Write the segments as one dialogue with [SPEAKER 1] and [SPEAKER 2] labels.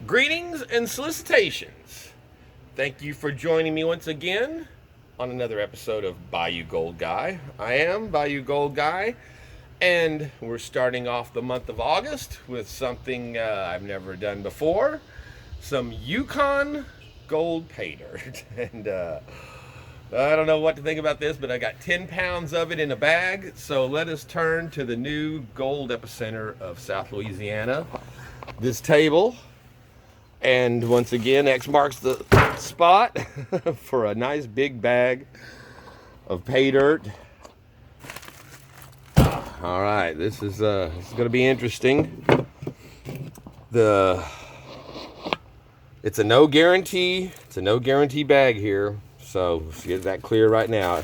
[SPEAKER 1] Greetings and solicitations. Thank you for joining me once again on another episode of Bayou Gold Guy. I am Bayou Gold Guy, and we're starting off the month of August with something I've never done before, some Yukon Gold Paydirt. And I don't know what to think about this, but I got 10 pounds of it in a bag. So let us turn to the new gold epicenter of South Louisiana, this table. And once again, X marks the spot for a nice big bag of pay dirt. All right, this is going to be interesting. It's a no guarantee. It's a no guarantee bag here. So let's get that clear right now.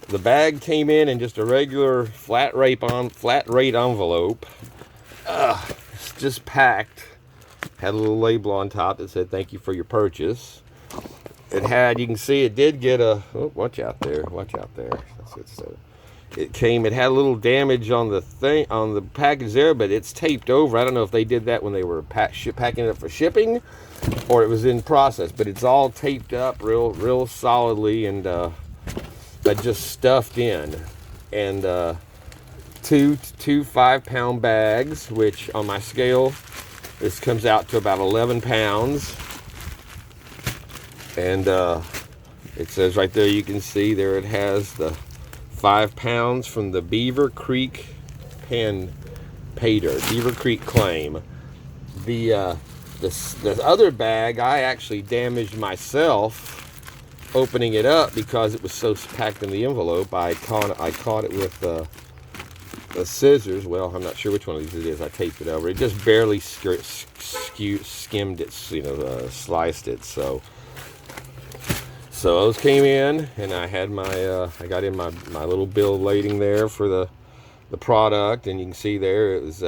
[SPEAKER 1] The bag came in just a regular flat rate envelope. It's just packed. Had a little label on top that said thank you for your purchase. It had, you can see it did get a, oh, watch out there. It had a little damage on the thing, on the package there, but it's taped over. I don't know if they did that when they were packing it up for shipping or it was in process, but it's all taped up real solidly and but just stuffed in. And two 5-pound bags, which on my scale, this comes out to about 11 pounds. And it says right there, you can see there it has the 5 pounds from the Beaver Creek Paydirt, Beaver Creek claim. The other bag, I actually damaged myself opening it up because it was so packed in the envelope. I caught it with the scissors. Well, I'm not sure which one of these it is. I taped it over. It just barely skimmed it, sliced it. So those came in, and I had my I got in my little bill of lading there for the product, and you can see there it was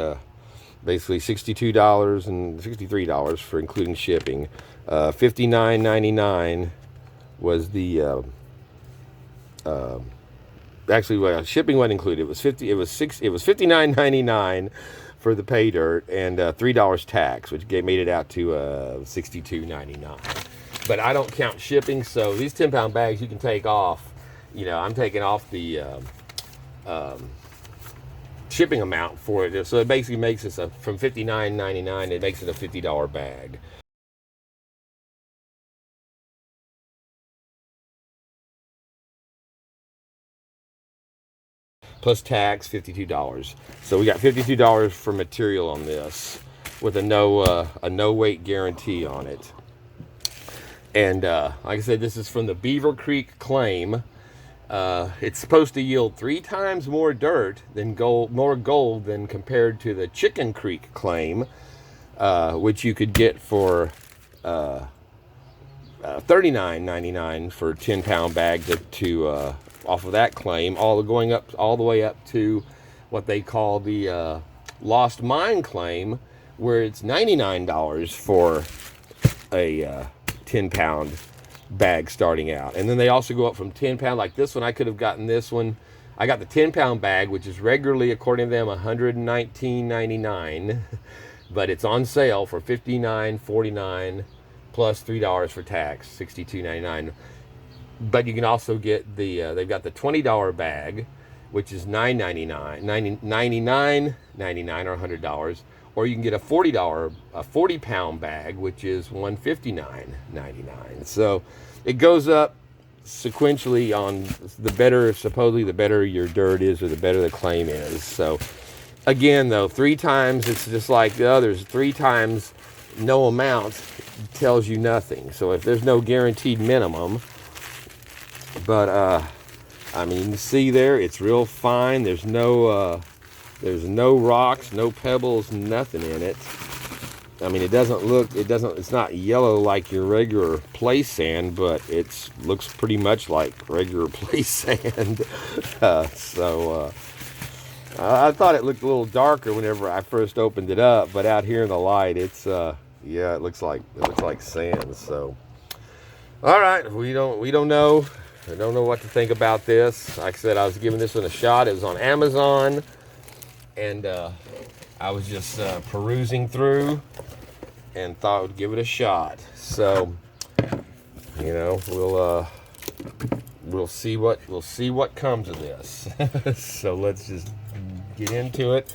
[SPEAKER 1] basically $62 and $63 for including shipping. $59.99 was the actually, well, shipping wasn't included. It was $59.99 for the pay dirt and $3 tax, which made it out to $62.99. But I don't count shipping, so these 10-pound bags you can take off. You know, I'm taking off the shipping amount for it, so it basically makes it from $59.99. It makes it a $50 bag. Plus tax, $52. So we got $52 for material on this, with a no weight guarantee on it. And like I said, this is from the Beaver Creek claim. It's supposed to yield 3 times more dirt than more gold than compared to the Chicken Creek claim, which you could get for $39.99 for a 10-pound bag to off of that claim, all the way up to what they call the Lost Mine claim, where it's $99 for a 10-pound bag starting out. And then they also go up from 10-pound, like this one. I could have gotten this one. I got the 10-pound bag, which is regularly, according to them, $119.99, but it's on sale for $59.49 plus $3 for tax, $62.99. But you can also get they've got the $20 bag, which is $99.99 or $100, or you can get a $40 bag, which is $159.99. So it goes up sequentially on supposedly the better your dirt is, or the better the claim is. So again, though, 3 times, it's just like the others. 3 times no amount tells you nothing. So if there's no guaranteed minimum, but I mean, you can see there, it's real fine. There's no rocks, no pebbles, nothing in it. I mean, it's not yellow like your regular place sand, but it looks pretty much like regular place sand. I thought it looked a little darker whenever I first opened it up, but out here in the light, it's yeah, it looks like sand. So, all right, we don't know. I don't know what to think about this. Like I said, I was giving this one a shot. It was on Amazon, and I was just perusing through, and thought I would give it a shot. So, you know, we'll see what comes of this. So let's just get into it.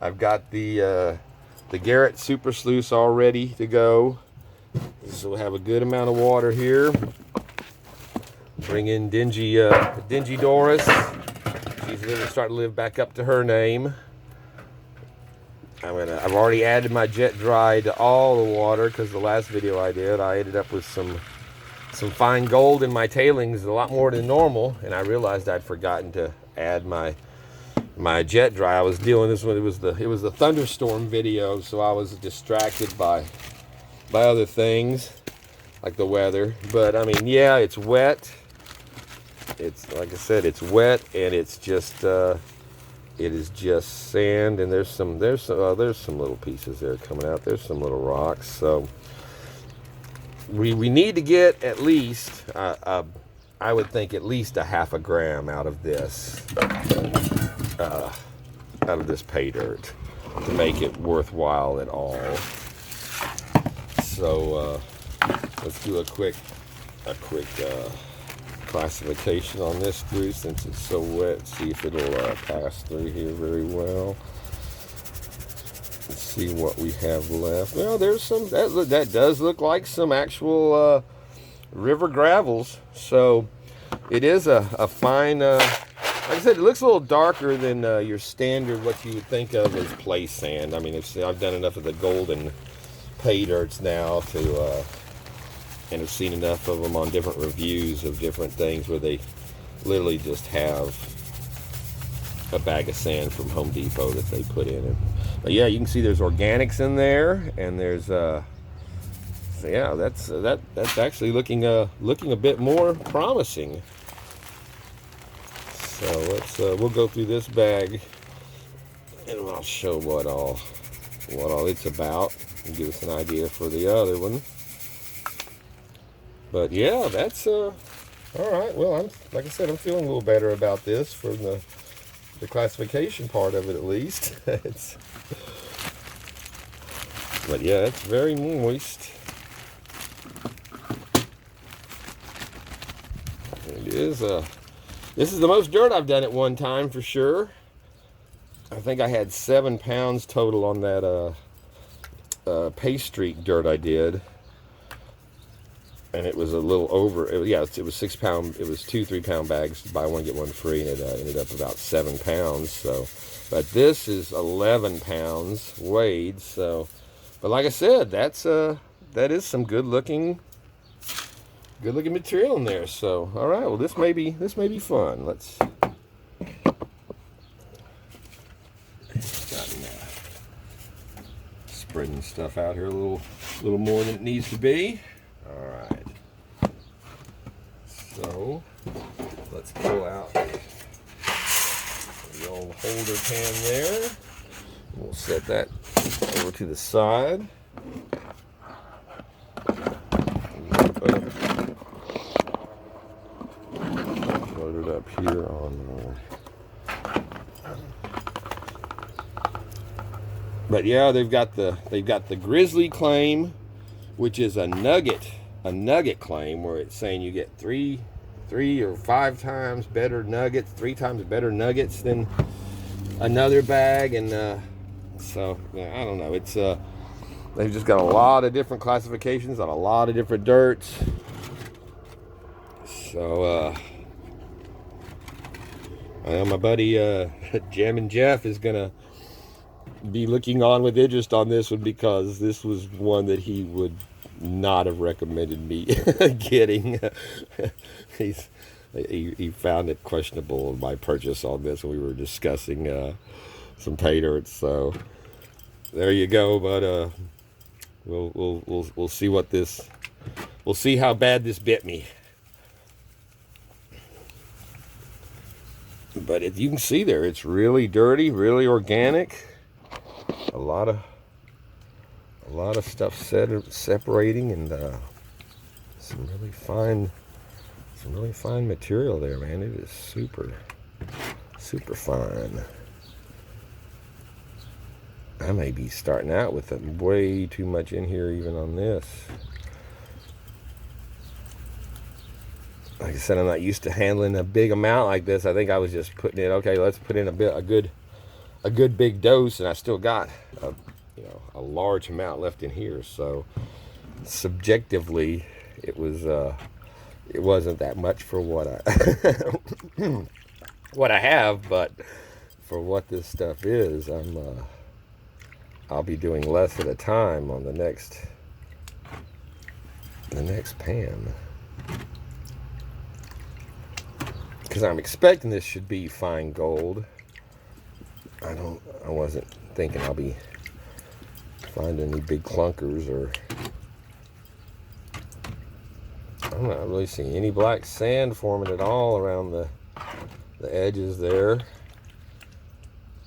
[SPEAKER 1] I've got the Garrett Super Sluice all ready to go. So we'll have a good amount of water here. Bring in Dingy Doris. She's starting to live back up to her name. I've already added my jet dry to all the water, because the last video I did, I ended up with some fine gold in my tailings, a lot more than normal, and I realized I'd forgotten to add my jet dry. I was dealing this one. It was the thunderstorm video, so I was distracted by other things like the weather. But I mean, yeah, it's wet. It's like I said, it's wet, and it's just it is just sand, and there's some little pieces there coming out. There's some little rocks. So we need to get at least I would think at least a half a gram out of this pay dirt to make it worthwhile at all. So let's do a quick classification on this through, since it's so wet. See if it'll pass through here very well. Let's see what we have left. Well, there's some that does look like some actual river gravels. So it is a fine. Like I said, it looks a little darker than your standard what you would think of as place sand. I mean, I've done enough of the golden pay dirts now to. And have seen enough of them on different reviews of different things where they literally just have a bag of sand from Home Depot that they put in it. But yeah, you can see there's organics in there, and there's so yeah, that's actually looking a bit more promising. So let's we'll go through this bag, and I'll show what all it's about, and give us an idea for the other one. But yeah, that's all right. Well, like I said, I'm feeling a little better about this from the classification part of it, at least. But yeah, it's very moist. It is this is the most dirt I've done at one time for sure. I think I had 7 pounds total on that pay streak dirt I did. And it was a little over. It was 6 pound. It was 2 3-pound bags. Buy one get one free, and it ended up about 7 pounds. So, but this is 11 pounds weighed. So, but like I said, that is some good looking material in there. So, all right. Well, this may be fun. Let's. Spreading stuff out here a little more than it needs to be. All right. So let's pull out the old holder pan there. We'll set that over to the side. Load it up here on. But yeah, they've got the Grizzly claim, which is a nugget claim, where it's saying you get three or 5 times better nuggets, 3 times better nuggets than another bag. And so yeah, I don't know, it's they've just got a lot of different classifications on a lot of different dirts. So I know my buddy Jammin' Jeff is gonna be looking on with interest on this one, because this was one that he would not have recommended me getting. He found it questionable in my purchase on this when we were discussing some pay dirt. So there you go. But we'll see what this. We'll see how bad this bit me. But you can see there, it's really dirty, really organic. A lot of stuff separating, and some really fine material there, man. It is super fine. I may be starting out with way too much in here even on this. Like I said, I'm not used to handling a big amount like this. I think I was just putting it, okay, let's put in a good big dose, and I still got a large amount left in here. So subjectively, it wasn't that much for what I what I have, but for what this stuff is, I'll be doing less at a time on the next pan. Because I'm expecting this should be fine gold. I wasn't thinking I'll be finding any big clunkers, or I'm not really seeing any black sand forming at all around the edges there.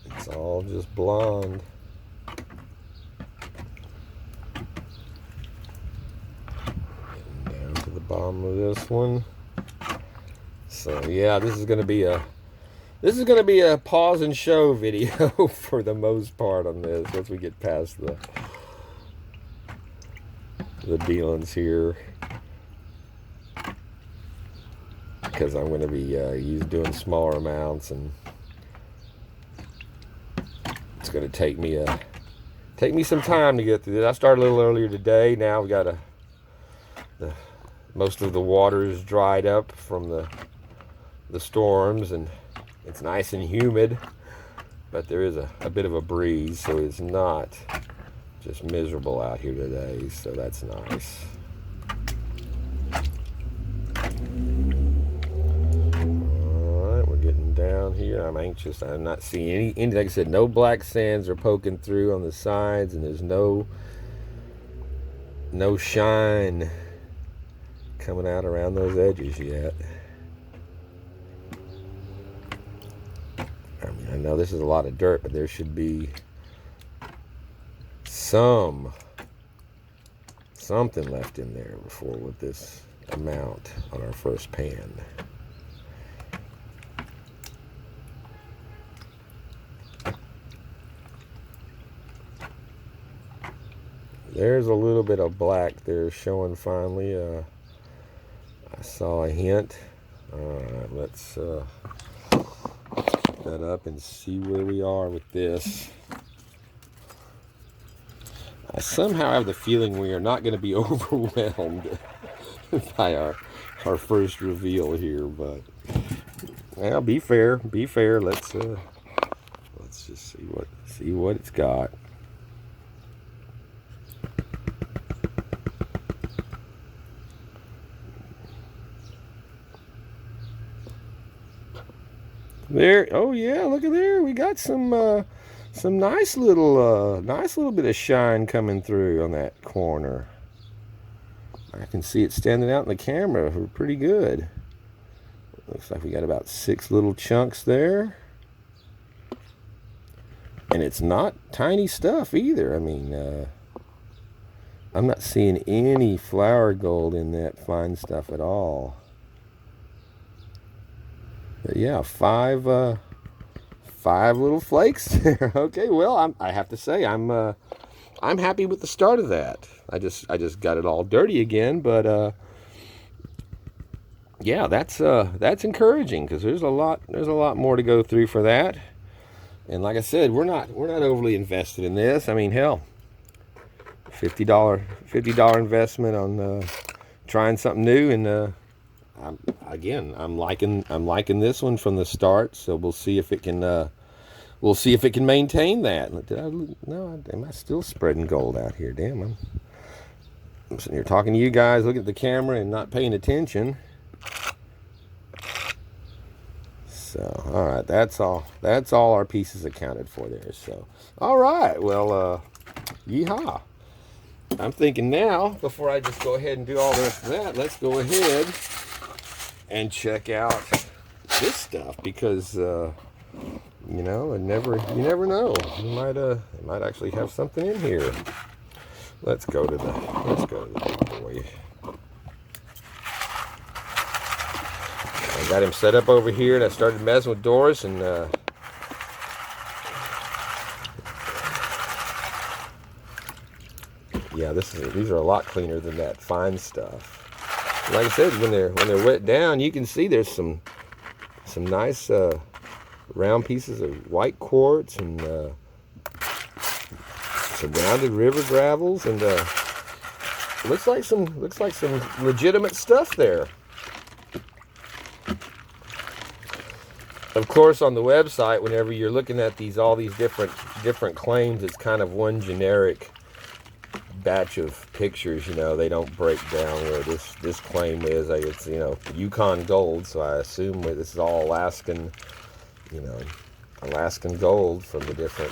[SPEAKER 1] It's all just blonde. Getting down to the bottom of this one. So yeah, this is gonna be a pause and show video for the most part on this once we get past the dealings here, because I'm going to be doing smaller amounts, and it's going to take me some time to get through this. I started a little earlier today. Now we got most of the water is dried up from the storms, and it's nice and humid, but there is a bit of a breeze, so it's not just miserable out here today, so that's nice. Alright, we're getting down here. I'm anxious. I'm not seeing any, like I said, no black sands are poking through on the sides, and there's no shine coming out around those edges yet. I know this is a lot of dirt, but there should be something left in there before with this amount on our first pan. There's a little bit of black there showing finally. I saw a hint. Alright, let's that up and see where we are with this. I somehow have the feeling we are not going to be overwhelmed by our first reveal here, but well, be fair. Let's just see what it's got. There, oh yeah, look at there. We got some nice little bit of shine coming through on that corner. I can see it standing out in the camera pretty good. Looks like we got about 6 little chunks there. And it's not tiny stuff either. I mean, I'm not seeing any flour gold in that fine stuff at all. But yeah, 5 little flakes there. Okay, well, I have to say I'm happy with the start of that. I just got it all dirty again, but yeah, that's encouraging, because there's a lot more to go through for that. And like I said, we're not overly invested in this. I mean, hell, $50 investment on trying something new, and I'm liking this one from the start. So we'll see if it can maintain that. Am I still spreading gold out here? Damn, I'm sitting here talking to you guys, looking at the camera and not paying attention. So, all right, that's all our pieces accounted for there. So, all right, well, yeehaw. I'm thinking now, before I just go ahead and do all the rest of that, let's go ahead and check out this stuff, because you know, you never know. You might actually have something in here. Let's go to the big boy. I got him set up over here, and I started messing with Doris, and yeah, these are a lot cleaner than that fine stuff. Like I said, when they're wet down, you can see there's some nice round pieces of white quartz and some rounded river gravels, and looks like some legitimate stuff there. Of course, on the website, whenever you're looking at all these different claims, it's kind of one generic batch of pictures. You know, they don't break down where this claim is. It's, you know, Yukon Gold, so I assume this is all Alaskan, you know, Alaskan gold from the different.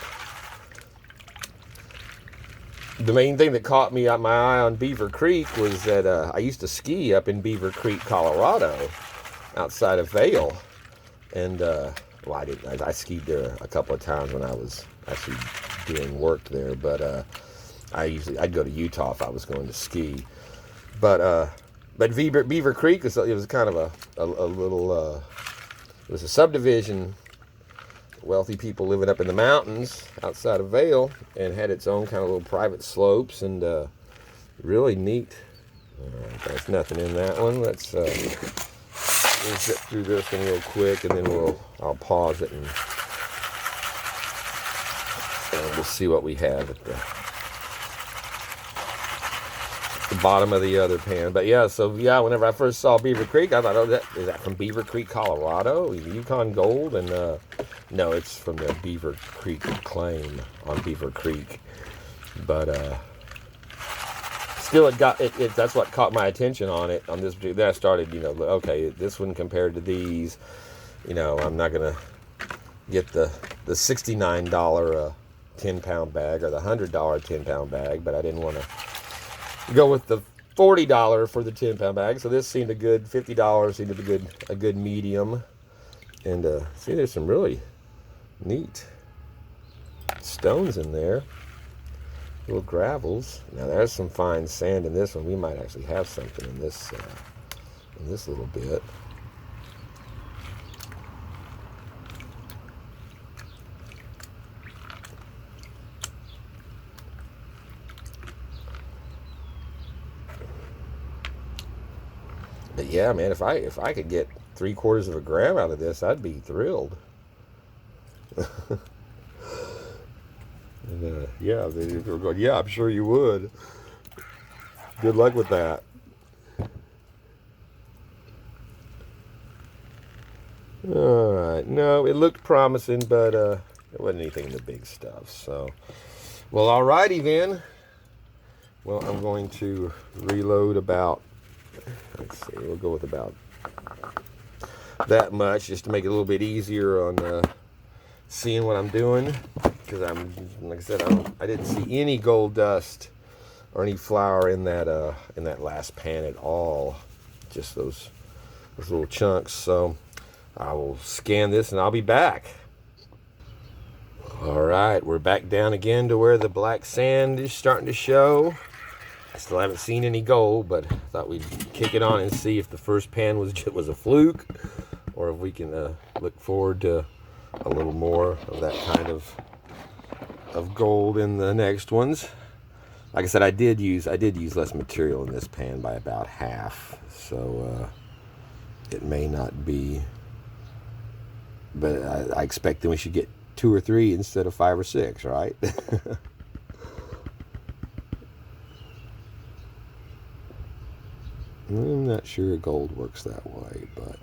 [SPEAKER 1] The main thing that caught my eye on Beaver Creek was that I used to ski up in Beaver Creek, Colorado, outside of Vail. And, well, I skied there a couple of times when I was actually doing work there, but I'd go to Utah if I was going to ski. But Beaver Creek was kind of a little, it was a subdivision, wealthy people living up in the mountains outside of Vail, and had its own kind of little private slopes, and really neat. All right, there's nothing in that one. Let's we'll zip through this one real quick, and then I'll pause it and we'll see what we have at the bottom of the other pan. But yeah, so yeah, whenever I first saw Beaver Creek, I thought, oh, is that from Beaver Creek, Colorado? Yukon Gold? And no, it's from the Beaver Creek claim on Beaver Creek. But still, that's what caught my attention on this. Then I started, you know, okay, this one compared to these, you know, I'm not gonna get the $69 10-pound bag or the $100 10-pound bag, but I didn't want to go with the $40 for the 10-pound bag. So this seemed a good $50 seemed a good medium. And see, there's some really neat stones in there. Little gravels. Now there's some fine sand in this one. We might actually have something in this little bit. But yeah, man, if I could get 3/4 of a gram out of this, I'd be thrilled. And yeah, they were going, yeah, I'm sure you would. Good luck with that. All right, no, it looked promising, but it wasn't anything in the big stuff. So, well, alrighty then. Well, I'm going to reload about, let's see, we'll go with about that much just to make it a little bit easier on seeing what I'm doing. Because like I said, I didn't see any gold dust or any flour in that last pan at all. Just those little chunks. So I will scan this and I'll be back. All right, we're back down again to where the black sand is starting to show. I still haven't seen any gold, but I thought we'd kick it on and see if the first pan was a fluke, or if we can look forward to a little more of that kind of gold in the next ones. Like I said, I did use less material in this pan by about half, so it may not be, but I expect that we should get 2 or 3 instead of 5 or 6, right? I'm not sure gold works that way, but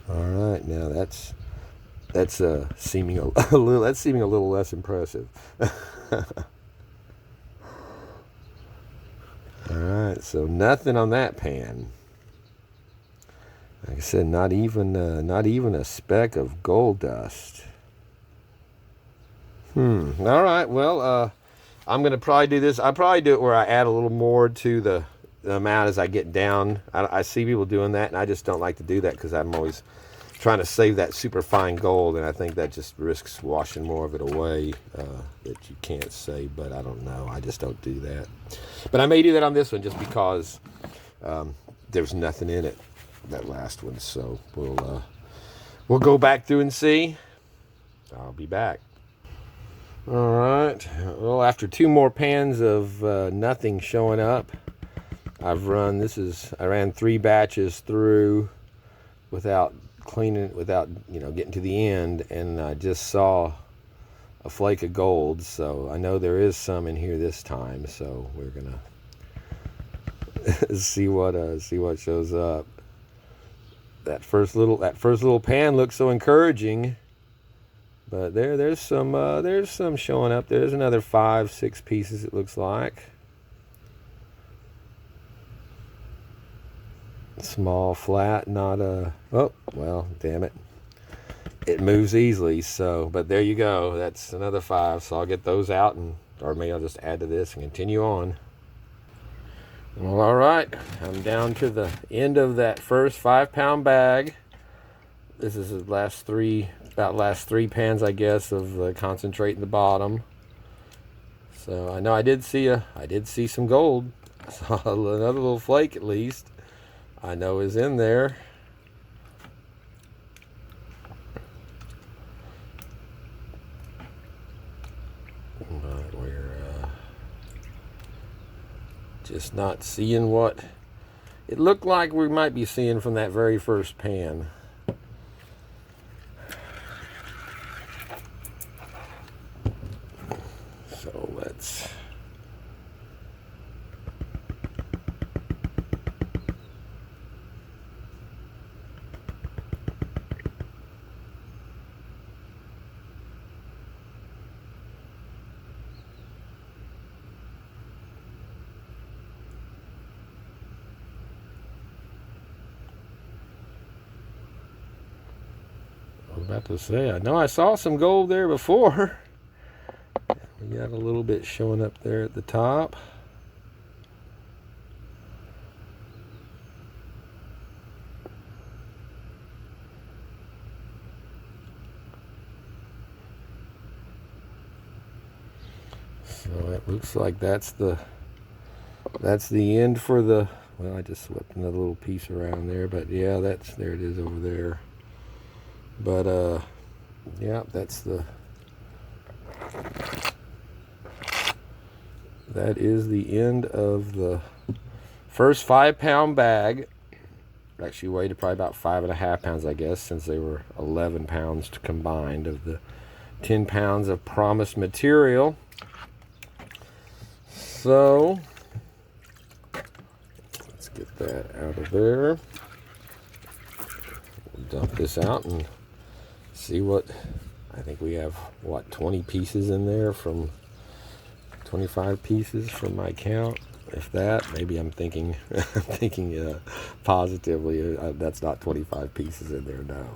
[SPEAKER 1] all right, now that's seeming a little less impressive. All right, so nothing on that pan. Like I said, not even a speck of gold dust. All right, well, I'm gonna probably do this. I'll probably do it where I add a little more to the amount as I get down. I see people doing that, and I just don't like to do that because I'm always trying to save that super fine gold, and I think that just risks washing more of it away that you can't save, but I don't know. I just don't do that. But I may do that on this one just because there's nothing in it, that last one. So we'll go back through and see. I'll be back. All right. Well, after 2 more pans of nothing showing up, I ran 3 batches through without cleaning, without getting to the end, and I just saw a flake of gold. So I know there is some in here this time. So we're gonna see what shows up. That first little pan looks so encouraging, but there's some showing up. There's another 5-6 pieces, it looks like. Small, flat, not a... Oh, well, damn it. It moves easily, so... But there you go. That's another 5, so I'll get those out, or maybe I'll just add to this and continue on. Well, all right. I'm down to the end of that first 5-pound bag. This is the last 3 pans, I guess, of concentrate in the bottom. So I know I did see some gold. I saw another little flake at least. I know is in there. But we're just not seeing what it looked like we might be seeing from that very first pan. So let's... about to say, I know I saw some gold there before. We got a little bit showing up there at the top. So it looks like that's the end for the... Well, I just swept another little piece around there, but yeah, there it is over there. But yeah, that is the end of the first 5-pound bag. Actually weighed probably about 5.5 pounds, I guess, since they were 11 pounds combined of the 10 pounds of promised material. So let's get that out of there. We'll dump this out and see what... I think we have, what, 20 pieces in there, from 25 pieces from my count, if that. Maybe I'm thinking positively. That's not 25 pieces in there, no.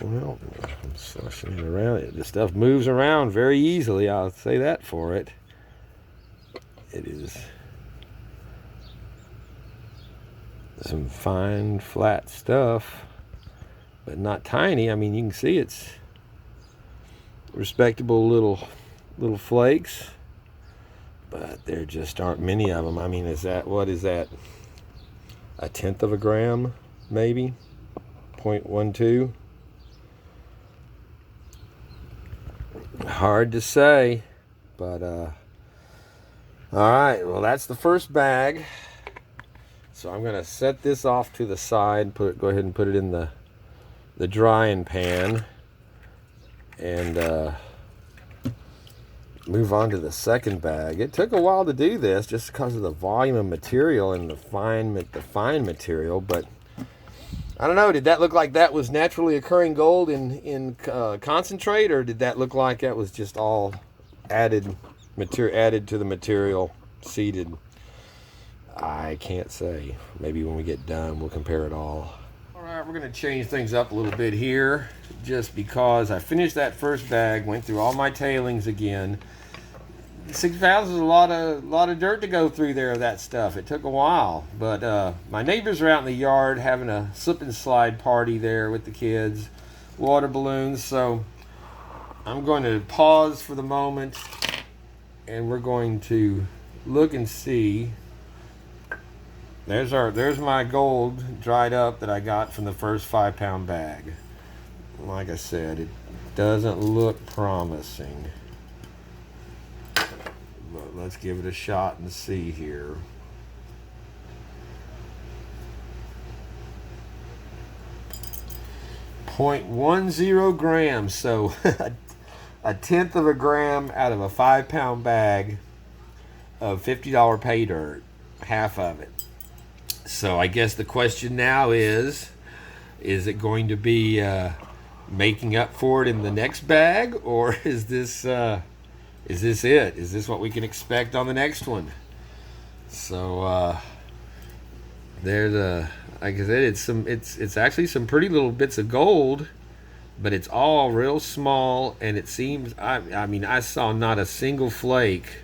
[SPEAKER 1] Well, I'm slushing it around. This stuff moves around very easily, I'll say that for it. It is some fine, flat stuff, but not tiny. I mean, you can see it's respectable little flakes, but there just aren't many of them. I mean, what is that? 1/10 of a gram, maybe 0.12. Hard to say, but all right. Well, that's the first bag. So I'm gonna set this off to the side. Go ahead and put it in the drying pan, and move on to the second bag. It took a while to do this just because of the volume of material and the fine material, but I don't know. Did that look like that was naturally occurring gold in concentrate, or did that look like that was just all added to the material, seeded? I can't say. Maybe when we get done, we'll compare it all. All right, we're going to change things up a little bit here, just because I finished that first bag, went through all my tailings again. 6 pounds is a lot of dirt to go through there of that stuff. It took a while, but my neighbors are out in the yard having a slip and slide party there with the kids, water balloons. So I'm going to pause for the moment, and we're going to look and see. There's my gold dried up that I got from the first 5 pound bag. Like I said, it doesn't look promising. But let's give it a shot and see here. .10 grams, so a tenth of a gram out of a 5 pound bag of $50 pay dirt, half of it. So I guess the question now is it going to be making up for it in the next bag, or is this it? Is this what we can expect on the next one? So there's like I said, it's actually some pretty little bits of gold, but it's all real small, and it seems I mean I saw not a single flake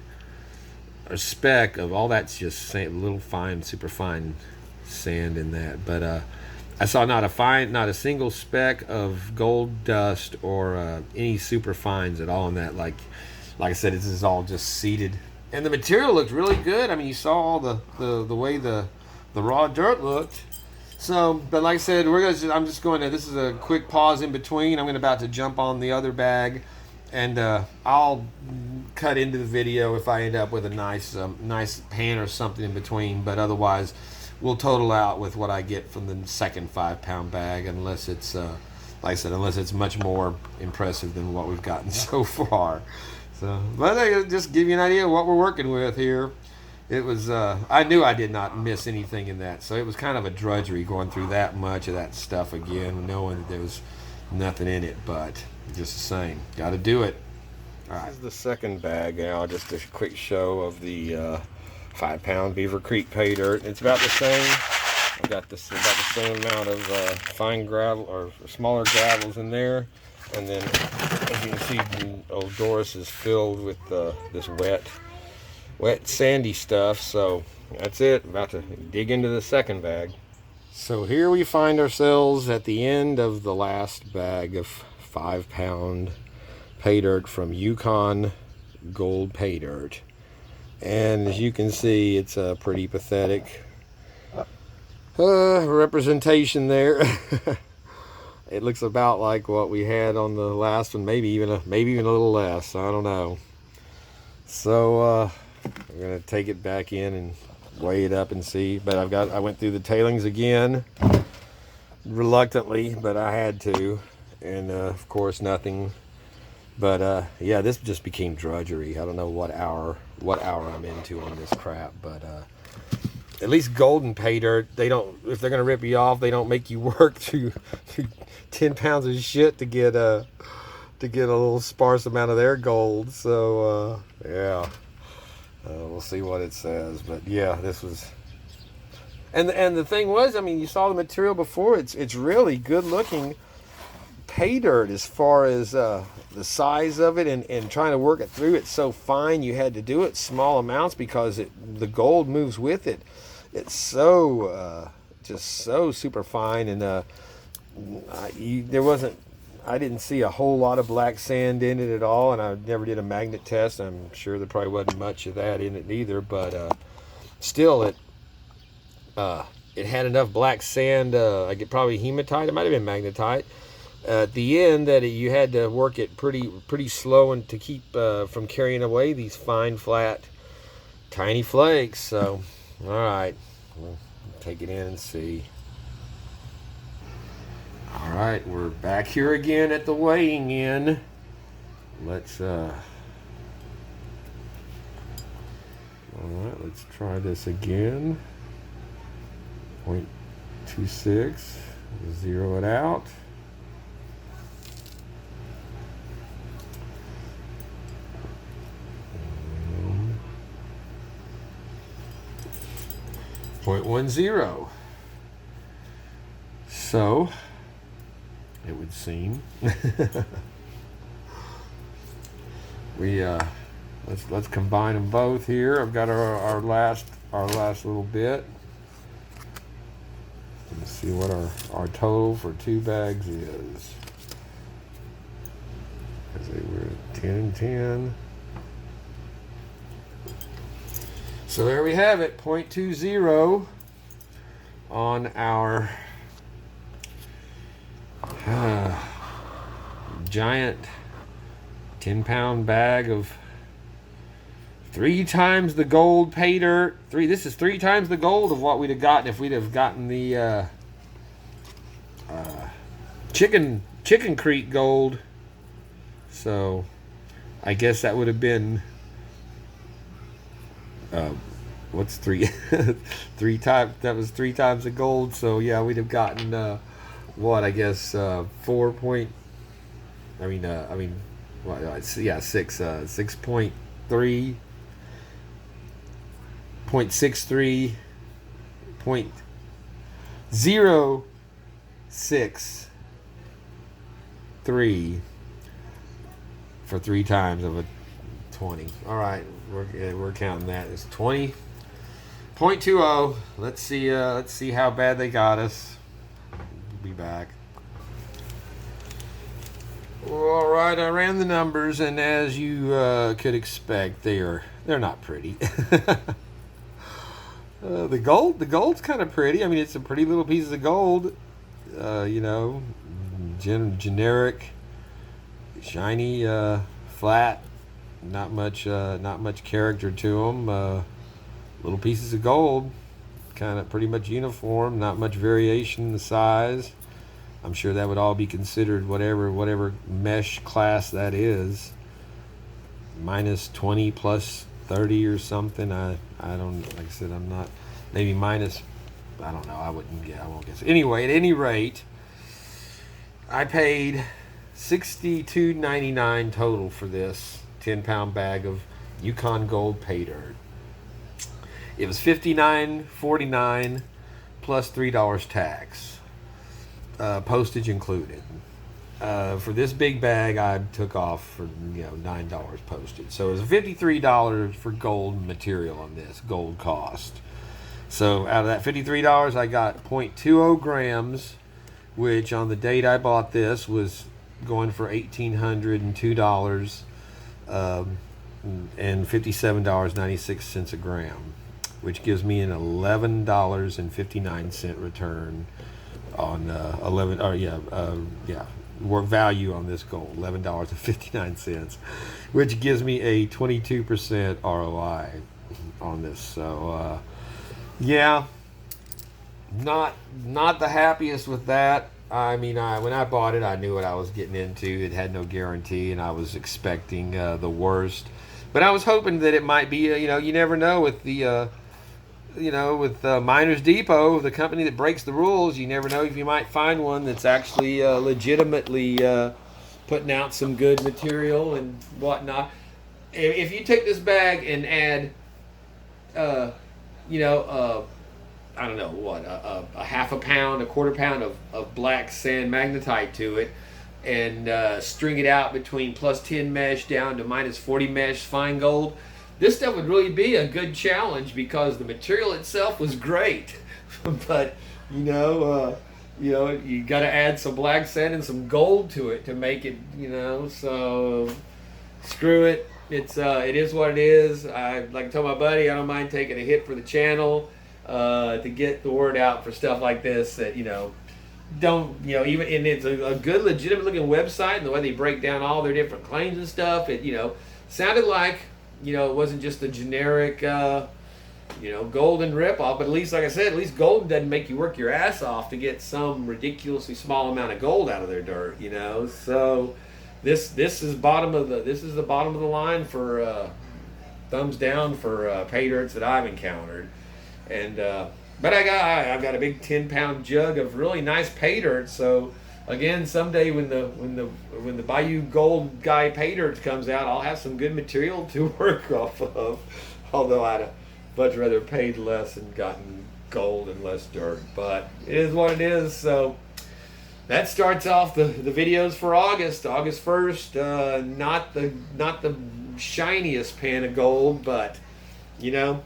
[SPEAKER 1] or speck of all that's just little fine, super fine sand in that, but I saw not a single speck of gold dust or any super fines at all in that. Like I said, this is all just seeded, and the material looked really good. I mean, you saw all the way the raw dirt looked. So, but like I said, I'm just going to. This is a quick pause in between. I'm about to jump on the other bag, and I'll cut into the video if I end up with a nice pan or something in between. But otherwise, we'll total out with what I get from the second 5 pound bag, unless it's like I said, unless it's much more impressive than what we've gotten so far. So, but I just give you an idea of what we're working with here. It was I knew I did not miss anything in that, so it was kind of a drudgery going through that much of that stuff again, knowing that there was nothing in it, but just the same, got to do it. All right. This is the second bag now, just a quick show of the 5 pound Beaver Creek pay dirt. It's about the same. I've got about the same amount of fine gravel or smaller gravels in there, and then as you can see, old Doris is filled with this wet sandy stuff. So that's it. About to dig into the second bag. So here we find ourselves at the end of the last bag of 5 pound pay dirt from Yukon Gold Paydirt, and as you can see, it's a pretty pathetic representation there. It looks about like what we had on the last one, maybe even a little less. I don't know. So I'm gonna take it back in and weigh it up and see. But I went through the tailings again, reluctantly, but I had to, and of course nothing. But yeah, this just became drudgery. I don't know what hour I'm into on this crap, but at least golden pay dirt, they don't, if they're gonna rip you off, they don't make you work through 10 pounds of shit to get a little sparse amount of their gold. So yeah, we'll see what it says. But yeah, this was, and the thing was, I mean, you saw the material before. It's really good looking pay dirt as far as the size of it, and trying to work it through. It's so fine, you had to do it small amounts because the gold moves with it. It's so just so super fine, and I didn't see a whole lot of black sand in it at all, and I never did a magnet test. I'm sure there probably wasn't much of that in it either, but still, it had enough black sand. I get probably hematite. It might have been magnetite at the end, that you had to work it pretty slow, and to keep from carrying away these fine, flat, tiny flakes. So, all right, we'll take it in and see. All right, we're back here again at the weighing in. Let's all right, let's try this again. 0.26, zero it out. .10. So it would seem we Let's combine them both here. I've got our last little bit. Let's see what our total for 2 bags is. Let's see, we're at 10 and 10. So there we have it, 0.20 on our giant 10-pound bag of 3 times the gold pay dirt. This is 3 times the gold of what we'd have gotten if we'd have gotten the Chicken Creek gold. So I guess that would have been what's 3 3 times, that was 3 times the gold. So yeah, we'd have gotten what, I guess 4 point, I mean well, yeah, 6.3 0.63 0.063 for 3 times of a 20. All right, we're counting that as 20.20. Let's see how bad they got us. We'll be back. All right, I ran the numbers, and as you could expect, they're not pretty. The gold's kind of pretty. I mean, it's a pretty little piece of gold. You know, generic, shiny, flat. Not much character to them. Little pieces of gold, kind of pretty much uniform. Not much variation in the size. I'm sure that would all be considered whatever mesh class that is. Minus 20 plus 30 or something. I don't, like I said, I'm not, maybe minus, I don't know, I won't guess. Anyway, at any rate, I paid $62.99 total for this 10-pound bag of Yukon Gold Paydirt. It was $59.49 plus $3 tax, postage included. For this big bag, I took off for $9 postage. So it was $53 for gold material on this, gold cost. So out of that $53, I got 0.20 grams, which on the date I bought this was going for $1,802 and $57.96 a gram, which gives me an $11.59 return on value on this gold, $11.59, which gives me a 22% ROI on this. So yeah, not the happiest with that. I mean, when I bought it, I knew what I was getting into. It had no guarantee, and I was expecting the worst. But I was hoping that it might be, you never know with the with Miners Depot, the company that breaks the rules, you never know if you might find one that's actually legitimately putting out some good material and whatnot. If you take this bag and add, I don't know what, a half a pound, a quarter pound of black sand magnetite to it, and string it out between plus 10 mesh down to minus 40 mesh fine gold, this stuff would really be a good challenge because the material itself was great. But you got to add some black sand and some gold to it to make it, so screw it. It is what it is. I like to tell my buddy, I don't mind taking a hit for the channel to get the word out for stuff like this that don't even, and it's a good legitimate looking website, and the way they break down all their different claims and stuff, it sounded like it wasn't just a generic golden ripoff, but at least, like I said, at least gold doesn't make you work your ass off to get some ridiculously small amount of gold out of their dirt, so this is the bottom of the line for thumbs down for pay dirts that I've encountered. And but I've got a big 10-pound jug of really nice pay dirt. So again, someday when the Bayou Gold Guy pay dirt comes out, I'll have some good material to work off of. Although I'd much rather paid less and gotten gold and less dirt, but it is what it is. So that starts off the videos for August 1st. Not the shiniest pan of gold, but you know,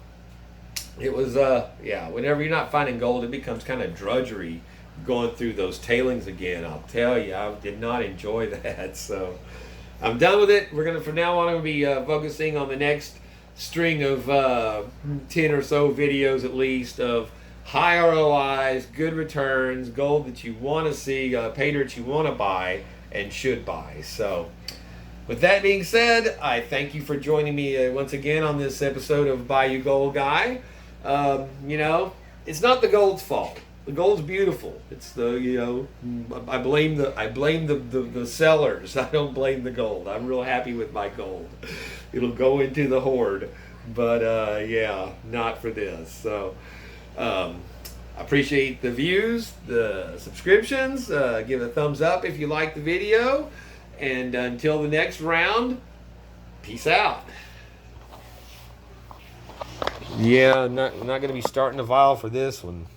[SPEAKER 1] it was yeah. Whenever you're not finding gold, it becomes kind of drudgery going through those tailings again. I'll tell you, I did not enjoy that. So I'm done with it. We're gonna from now on, I'm gonna be focusing on the next string of 10 or so videos at least of high ROIs, good returns, gold that you want to see, pay dirt you want to buy and should buy. So with that being said, I thank you for joining me once again on this episode of Bayou Gold Guy. You know, it's not the gold's fault. The gold's beautiful. It's the, you know, I blame the sellers. I don't blame the gold. I'm real happy with my gold. It'll go into the hoard, but yeah, not for this. So I appreciate the views, the subscriptions. Give a thumbs up if you like the video. And until the next round, peace out. Yeah, not going to be starting a vial for this one.